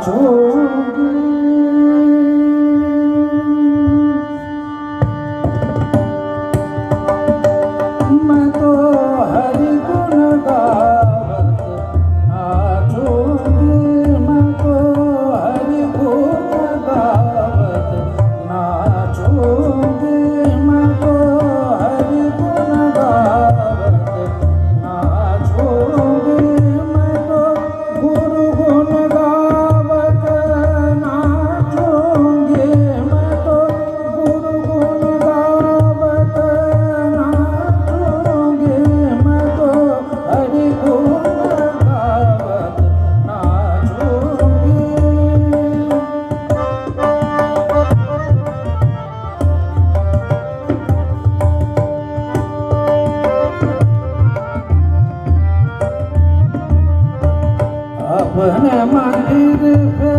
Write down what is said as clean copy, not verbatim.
नाचूंगी। मैं तो हरि गुण गावत नाचूंगी। मैं तो हरि गुण गावत नाचूंगी। मैं तो हरि गुण गावत नाचूंगी। मैं तो गुरु गुण गावत नाचूंगी। मैं तो गुरु गुण गावत नाचूंगी। मैं तो हरि गुण गावत नाचूंगी। अपने मंदिर पे